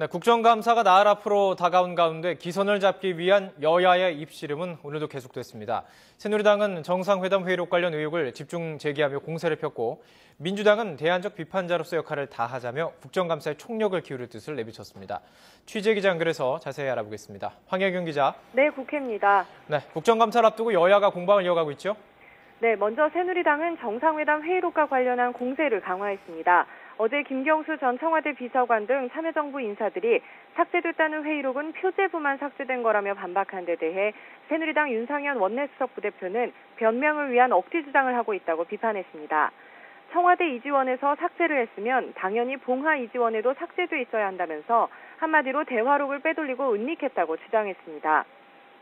네, 국정감사가 나흘 앞으로 다가온 가운데 기선을 잡기 위한 여야의 입씨름은 오늘도 계속됐습니다. 새누리당은 정상회담 회의록 관련 의혹을 집중 제기하며 공세를 폈고, 민주당은 대안적 비판자로서 역할을 다하자며 국정감사에 총력을 기울일 뜻을 내비쳤습니다. 취재기자 연결해서 자세히 알아보겠습니다. 황혜경 기자. 네, 국회입니다. 네, 국정감사를 앞두고 여야가 공방을 이어가고 있죠? 네, 먼저 새누리당은 정상회담 회의록과 관련한 공세를 강화했습니다. 어제 김경수 전 청와대 비서관 등 참여정부 인사들이 삭제됐다는 회의록은 표제부만 삭제된 거라며 반박한 데 대해 새누리당 윤상현 원내수석 부대표는 변명을 위한 억지 주장을 하고 있다고 비판했습니다. 청와대 이지원에서 삭제를 했으면 당연히 봉하 이지원에도 삭제돼 있어야 한다면서 한마디로 대화록을 빼돌리고 은닉했다고 주장했습니다.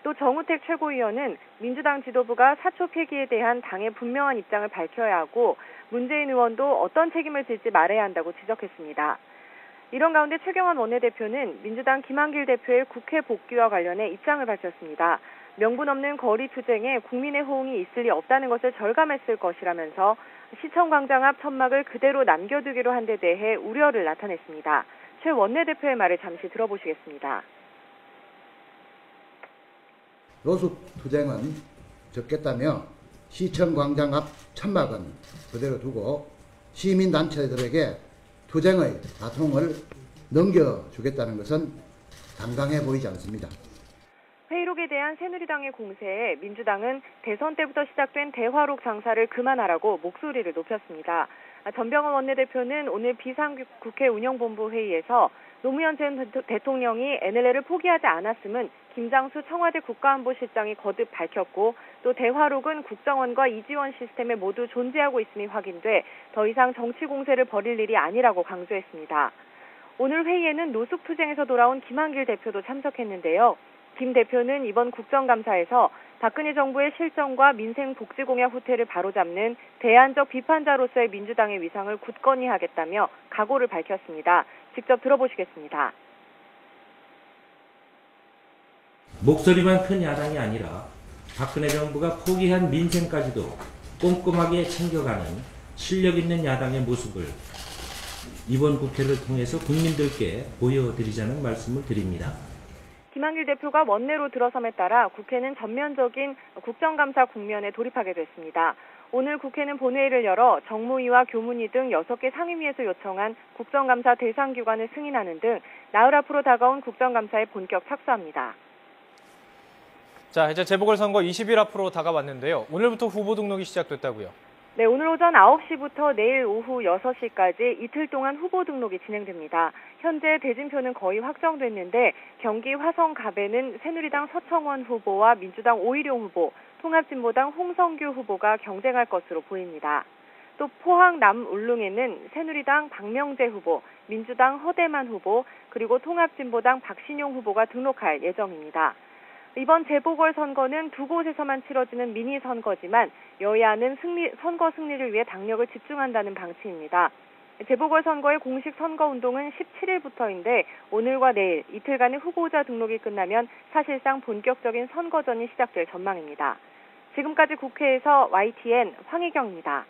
또 정우택 최고위원은 민주당 지도부가 사초 폐기에 대한 당의 분명한 입장을 밝혀야 하고 문재인 의원도 어떤 책임을 질지 말해야 한다고 지적했습니다. 이런 가운데 최경환 원내대표는 민주당 김한길 대표의 국회 복귀와 관련해 입장을 밝혔습니다. 명분 없는 거리 투쟁에 국민의 호응이 있을 리 없다는 것을 절감했을 것이라면서 시청광장 앞 천막을 그대로 남겨두기로 한 데 대해 우려를 나타냈습니다. 최 원내대표의 말을 잠시 들어보시겠습니다. 노숙 투쟁은 적겠다며 시청광장 앞 천막은 그대로 두고 시민단체들에게 투쟁의 바통을 넘겨주겠다는 것은 당당해 보이지 않습니다. 회의록에 대한 새누리당의 공세에 민주당은 대선 때부터 시작된 대화록 장사를 그만하라고 목소리를 높였습니다. 전병헌 원내대표는 오늘 비상국회 운영본부 회의에서 노무현 전 대통령이 NLL을 포기하지 않았음은 김장수 청와대 국가안보실장이 거듭 밝혔고, 또 대화록은 국정원과 이지원 시스템에 모두 존재하고 있음이 확인돼 더 이상 정치 공세를 벌일 일이 아니라고 강조했습니다. 오늘 회의에는 노숙투쟁에서 돌아온 김한길 대표도 참석했는데요. 김 대표는 이번 국정감사에서 박근혜 정부의 실정과 민생 복지 공약 후퇴를 바로잡는 대안적 비판자로서의 민주당의 위상을 굳건히 하겠다며 각오를 밝혔습니다. 직접 들어보시겠습니다. 목소리만 큰 야당이 아니라 박근혜 정부가 포기한 민생까지도 꼼꼼하게 챙겨가는 실력 있는 야당의 모습을 이번 국회를 통해서 국민들께 보여드리자는 말씀을 드립니다. 김한길 대표가 원내로 들어섬에 따라 국회는 전면적인 국정감사 국면에 돌입하게 됐습니다. 오늘 국회는 본회의를 열어 정무위와 교문위 등 6개 상임위에서 요청한 국정감사 대상 기관을 승인하는 등 나흘 앞으로 다가온 국정감사에 본격 착수합니다. 자, 이제 재보궐선거 20일 앞으로 다가왔는데요. 오늘부터 후보 등록이 시작됐다고요? 네, 오늘 오전 9시부터 내일 오후 6시까지 이틀 동안 후보 등록이 진행됩니다. 현재 대진표는 거의 확정됐는데 경기 화성 갑에는 새누리당 서청원 후보와 민주당 오일용 후보, 통합진보당 홍성규 후보가 경쟁할 것으로 보입니다. 또 포항 남울릉에는 새누리당 박명재 후보, 민주당 허대만 후보, 그리고 통합진보당 박신용 후보가 등록할 예정입니다. 이번 재보궐선거는 두 곳에서만 치러지는 미니 선거지만 여야는 선거 승리를 위해 당력을 집중한다는 방침입니다. 재보궐선거의 공식 선거운동은 17일부터인데 오늘과 내일 이틀간의 후보자 등록이 끝나면 사실상 본격적인 선거전이 시작될 전망입니다. 지금까지 국회에서 YTN 황희경입니다.